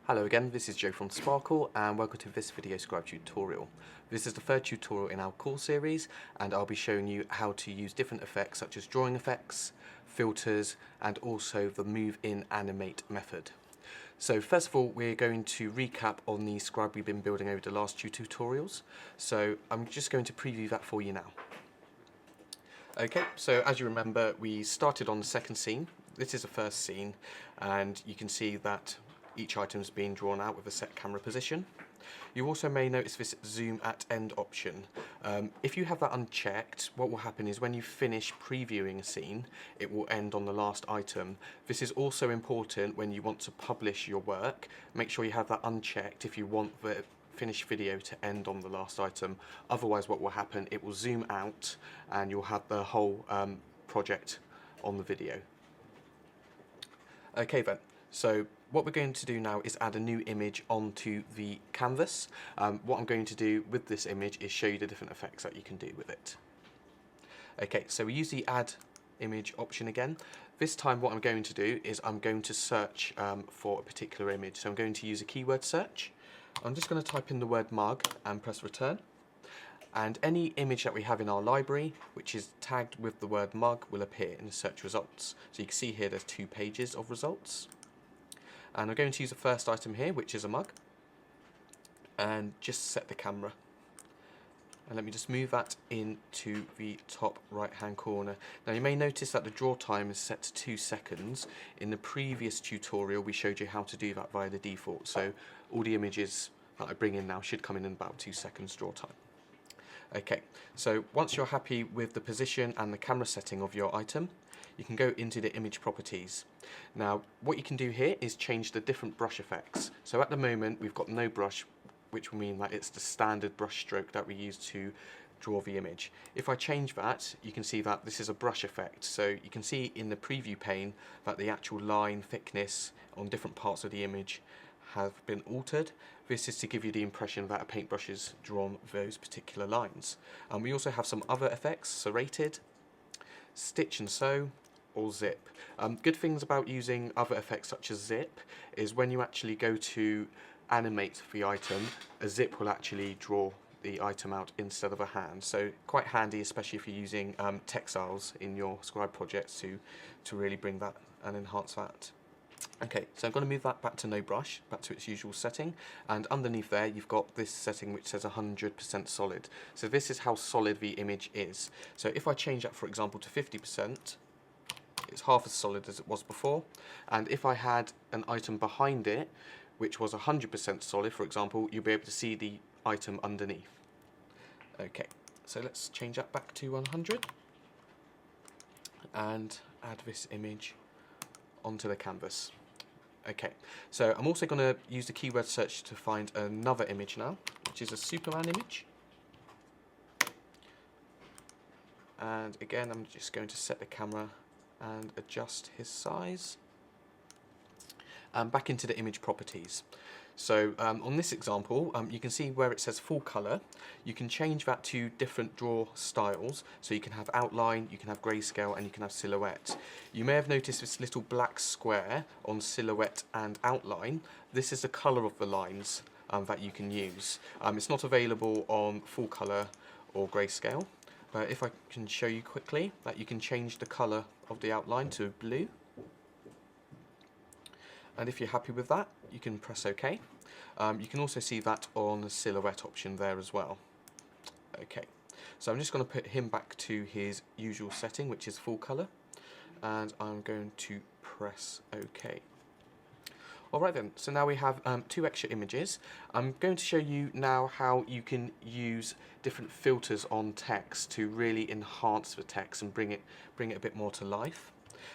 Hello again, this is Joe from Sparkle and welcome to this video Scribe tutorial. This is the third tutorial in our course series and I'll be showing you how to use different effects such as drawing effects, filters and also the move in animate method. So first of all we're going to recap on the Scribe we've been building over the last two tutorials. So I'm just going to preview that for you now. Okay, so as you remember we started on the second scene. This is the first scene and you can see that each item is being drawn out with a set camera position. You also may notice this zoom at end option. If you have that unchecked, what will happen is when you finish previewing a scene, it will end on the last item. This is also important when you want to publish your work. Make sure you have that unchecked if you want the finished video to end on the last item. Otherwise what will happen, it will zoom out and you'll have the whole project on the video. Okay then, so what we're going to do now is add a new image onto the canvas. What I'm going to do with this image is show you the different effects that you can do with it. Okay, so we use the add image option again. This time what I'm going to do is I'm going to search for a particular image. So I'm going to use a keyword search. I'm just going to type in the word mug and press return. And any image that we have in our library which is tagged with the word mug will appear in the search results. So you can see here there's 2 pages of results. And I'm going to use the first item here, which is a mug, and just set the camera. And let me just move that into the top right hand corner. Now you may notice that the draw time is set to 2 seconds. In the previous tutorial we showed you how to do that via the default, so all the images that I bring in now should come in about 2 seconds draw time. Okay, so once you're happy with the position and the camera setting of your item, you can go into the image properties. Now what you can do here is change the different brush effects. So at the moment we've got no brush, which will mean that it's the standard brush stroke that we use to draw the image. If I change that, you can see that this is a brush effect. So you can see in the preview pane that the actual line thickness on different parts of the image have been altered. This is to give you the impression that a paintbrush has drawn those particular lines. And we also have some other effects, serrated, stitch and sew, or zip. Good things about using other effects such as zip is when you actually go to animate the item, a zip will actually draw the item out instead of a hand. So quite handy, especially if you're using textiles in your Scribe projects to really bring that and enhance that. Okay, so I'm going to move that back to no brush, back to its usual setting, and underneath there you've got this setting which says 100% solid. So this is how solid the image is. So if I change that, for example, to 50%, it's half as solid as it was before. And if I had an item behind it which was 100% solid, for example, you'll be able to see the item underneath. Okay, so let's change that back to 100 and add this image onto the canvas. Okay, so I'm also going to use the keyword search to find another image now, which is a Superman image. And again, I'm just going to set the camera and adjust his size. And back into the image properties. So on this example, you can see where it says full color. You can change that to different draw styles. So you can have outline, you can have grayscale, and you can have silhouette. You may have noticed this little black square on silhouette and outline. This is the color of the lines that you can use. It's not available on full color or grayscale. But if I can show you quickly that you can change the color of the outline to blue. And if you're happy with that, you can press OK. You can also see that on the silhouette option there as well. Okay, so I'm just going to put him back to his usual setting, which is full color, and I'm going to press OK. Alright then, so now we have 2 extra images. I'm going to show you now how you can use different filters on text to really enhance the text and bring it a bit more to life.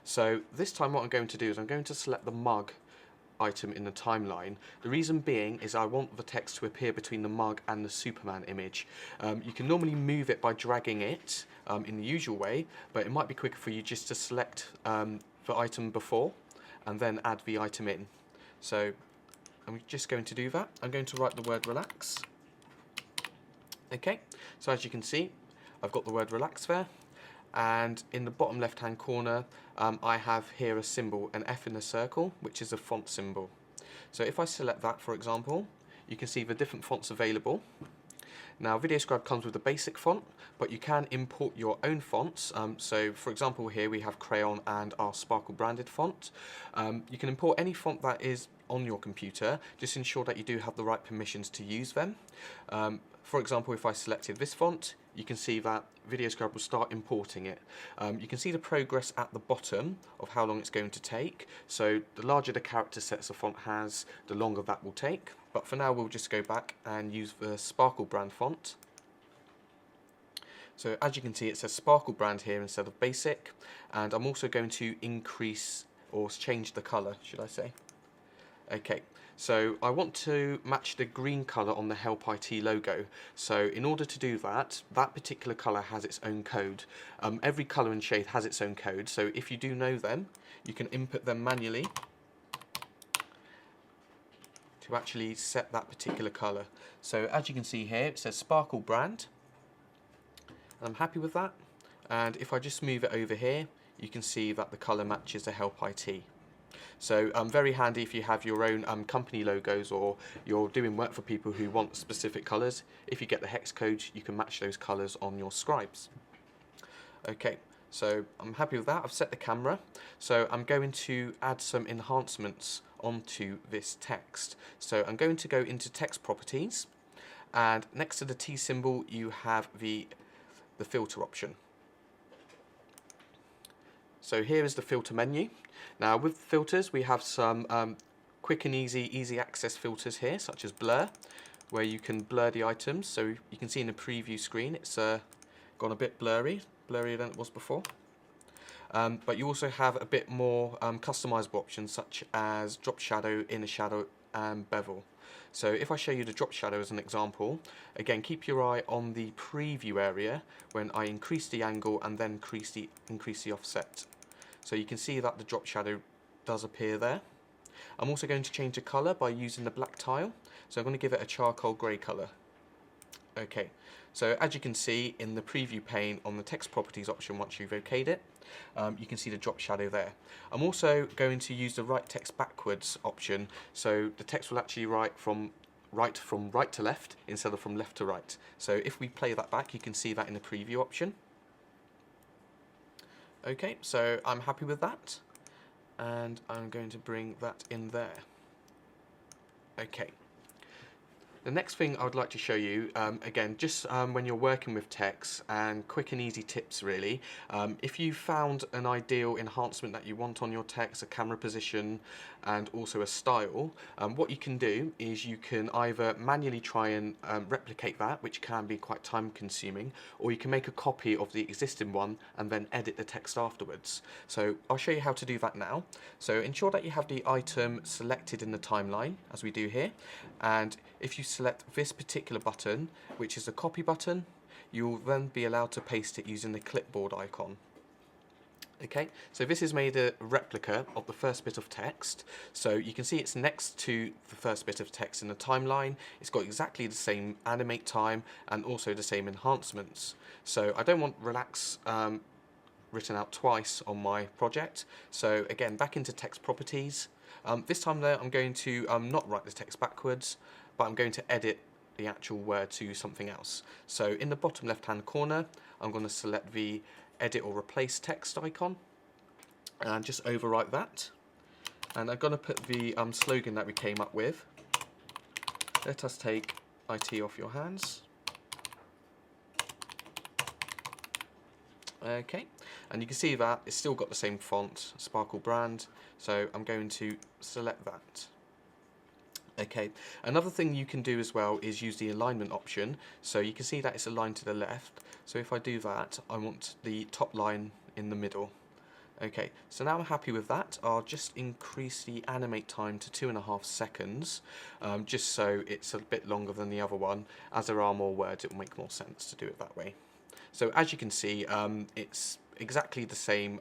So this time what I'm going to do is I'm going to select the mug item in the timeline. The reason being is I want the text to appear between the mug and the Superman image. You can normally move it by dragging it in the usual way, but it might be quicker for you just to select the item before and then add the item in. So I'm just going to do that. I'm going to write the word relax. Okay, so as you can see, I've got the word relax there. And in the bottom left hand corner I have here a symbol, an F in a circle, which is a font symbol. So if I select that, for example, you can see the different fonts available. Now, VideoScribe comes with a basic font, but you can import your own fonts. So, for example, here we have Crayon and our Sparkle branded font. You can import any font that is on your computer. Just ensure that you do have the right permissions to use them. For example, if I selected this font, you can see that VideoScribe will start importing it. You can see the progress at the bottom of how long it's going to take. So the larger the character sets a font has, the longer that will take. But for now, we'll just go back and use the Sparkle brand font. So as you can see, it says Sparkle brand here instead of basic. And I'm also going to increase or change the color, should I say. Okay, so I want to match the green colour on the Help IT logo. So in order to do that, that particular colour has its own code. Every colour and shade has its own code, so if you do know them, you can input them manually to actually set that particular colour. So as you can see here, it says Sparkle brand. I'm happy with that. And if I just move it over here, you can see that the colour matches the Help IT. So very handy if you have your own company logos or you're doing work for people who want specific colours. If you get the hex codes, you can match those colours on your scribes. Okay, so I'm happy with that. I've set the camera. So I'm going to add some enhancements onto this text. So I'm going to go into text properties, and next to the T symbol you have the filter option. So here is the filter menu. Now with filters we have some quick and easy access filters here, such as blur, where you can blur the items. So you can see in the preview screen it's gone a bit blurrier than it was before. But you also have a bit more customizable options, such as drop shadow, inner shadow and bevel. So if I show you the drop shadow as an example, again keep your eye on the preview area when I increase the angle and then increase the offset. So you can see that the drop shadow does appear there. I'm also going to change the colour by using the black tile. So I'm going to give it a charcoal grey colour. Okay, so as you can see in the preview pane on the text properties option, once you've okayed it, you can see the drop shadow there. I'm also going to use the write text backwards option, so the text will actually write from right to left instead of from left to right. So if we play that back, you can see that in the preview option. Okay, so I'm happy with that, and I'm going to bring that in there. Okay. The next thing I would like to show you, again, just when you're working with text, and quick and easy tips really. If you found an ideal enhancement that you want on your text, a camera position and also a style, what you can do is you can either manually try and replicate that, which can be quite time consuming, or you can make a copy of the existing one and then edit the text afterwards. So I'll show you how to do that now. So ensure that you have the item selected in the timeline, as we do here, and if you select this particular button, which is the copy button, you'll then be allowed to paste it using the clipboard icon. Okay, so this has made a replica of the first bit of text. So you can see it's next to the first bit of text in the timeline. It's got exactly the same animate time and also the same enhancements. So I don't want relax written out twice on my project. So again, back into text properties. This time there, I'm going to not write the text backwards, but I'm going to edit the actual word to something else. So in the bottom left hand corner, I'm going to select the edit or replace text icon and just overwrite that. And I'm going to put the slogan that we came up with. Let us take IT off your hands. Okay, and you can see that it's still got the same font, Sparkle brand, so I'm going to select that. Okay, another thing you can do as well is use the alignment option. So you can see that it's aligned to the left. So if I do that, I want the top line in the middle. Okay, so now I'm happy with that. I'll just increase the animate time to 2.5 seconds, just so it's a bit longer than the other one. As there are more words, it will make more sense to do it that way. So as you can see, it's exactly the same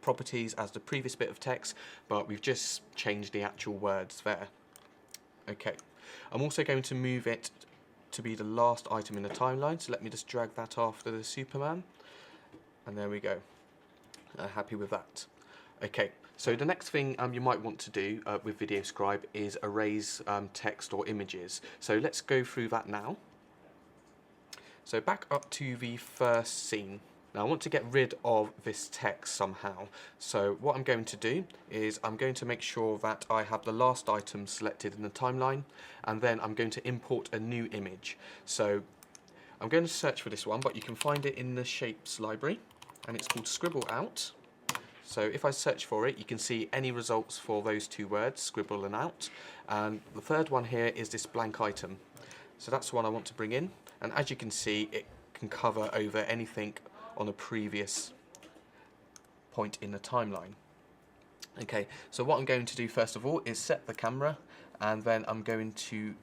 properties as the previous bit of text, but we've just changed the actual words there. Okay, I'm also going to move it to be the last item in the timeline, so let me just drag that after the Superman, and there we go. Happy with that. Okay, So the next thing you might want to do with Video Scribe is erase text or images. So let's go through that now. So back up to the first scene. Now I want to get rid of this text somehow. So what I'm going to do is I'm going to make sure that I have the last item selected in the timeline, and then I'm going to import a new image. So I'm going to search for this one, but you can find it in the shapes library, and it's called Scribble Out. So if I search for it, you can see any results for those two words, scribble and out. And the third one here is this blank item. So that's the one I want to bring in. And as you can see, it can cover over anything on a previous point in the timeline. Okay, so what I'm going to do first of all is set the camera, and then I'm going to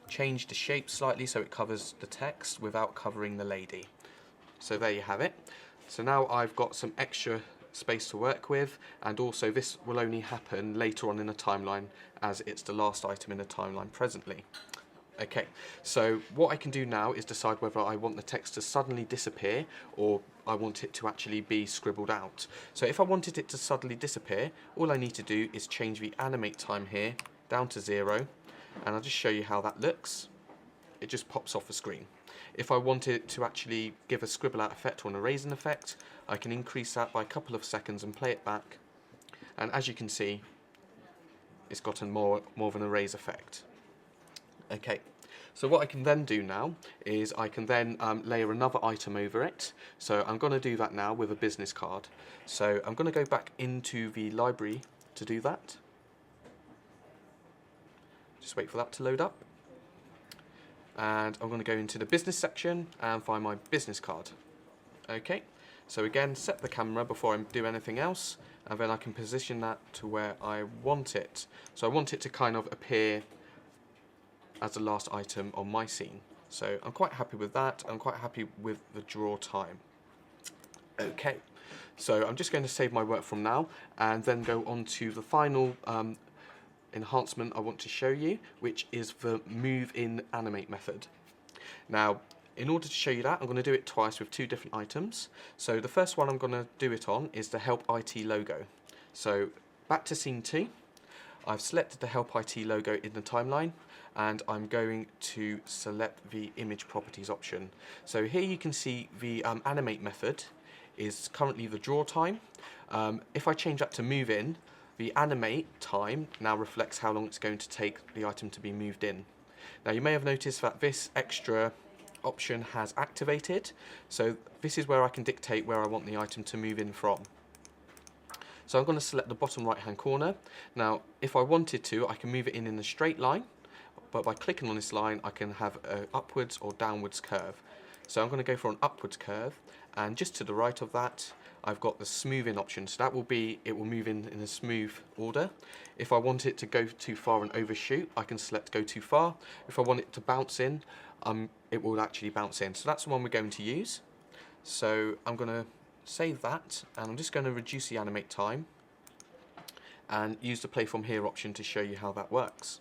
change the shape slightly so it covers the text without covering the lady. So there you have it. So now I've got some extra space to work with, and also this will only happen later on in the timeline as it's the last item in the timeline presently. Okay, so what I can do now is decide whether I want the text to suddenly disappear or I want it to actually be scribbled out. So if I wanted it to suddenly disappear, all I need to do is change the animate time here down to 0, and I'll just show you how that looks. It just pops off the screen. If I wanted it to actually give a scribble out effect or an erasing effect, I can increase that by a couple of seconds and play it back. And as you can see, it's gotten more of an erase effect. Okay, so what I can then do now is I can then layer another item over it. So I'm going to do that now with a business card. So I'm going to go back into the library to do that. Just wait for that to load up. And I'm going to go into the business section and find my business card. Okay, so again, set the camera before I do anything else, and then I can position that to where I want it. So I want it to kind of appear as the last item on my scene. So I'm quite happy with that. I'm quite happy with the draw time. Okay, so I'm just going to save my work from now and then go on to the final enhancement I want to show you, which is the move in animate method. Now, in order to show you that, I'm going to do it twice with two different items. So the first one I'm going to do it on is the Help IT logo. So back to scene 2. I've selected the Help IT logo in the timeline, and I'm going to select the image properties option. So here you can see the animate method is currently the draw time. If I change that to move in, the animate time now reflects how long it's going to take the item to be moved in. Now you may have noticed that this extra option has activated, so this is where I can dictate where I want the item to move in from. So I'm going to select the bottom right hand corner. Now if I wanted to, I can move it in a straight line, but by clicking on this line I can have an upwards or downwards curve. So I'm going to go for an upwards curve, and just to the right of that I've got the smooth in option, so that will be, it will move in a smooth order. If I want it to go too far and overshoot, I can select go too far. If I want it to bounce in, it will actually bounce in. So that's the one we're going to use. So I'm going to save that, and I'm just going to reduce the animate time and use the play from here option to show you how that works.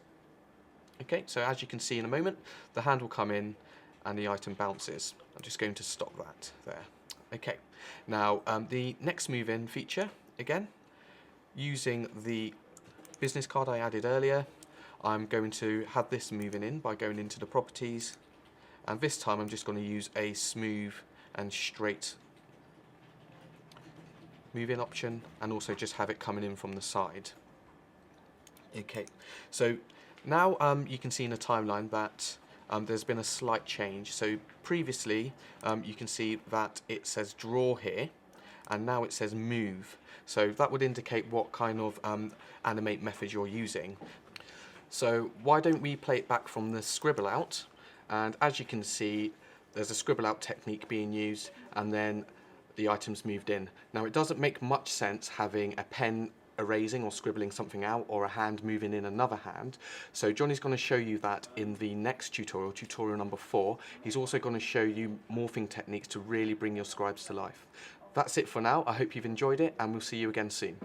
Okay, so as you can see in a moment, the hand will come in and the item bounces. I'm just going to stop that there. Okay, now the next move in feature, again, using the business card I added earlier, I'm going to have this moving in by going into the properties, and this time I'm just going to use a smooth and straight move in option, and also just have it coming in from the side. Okay, so now you can see in the timeline that there's been a slight change. So previously you can see that it says draw here, and now it says move. So that would indicate what kind of animate method you're using. So why don't we play it back from the scribble out? And as you can see, there's a scribble out technique being used, and then the items moved in. Now it doesn't make much sense having a pen erasing or scribbling something out, or a hand moving in another hand. So Johnny's going to show you that in the next tutorial, tutorial number 4. He's also going to show you morphing techniques to really bring your scribes to life. That's it for now. I hope you've enjoyed it, and we'll see you again soon.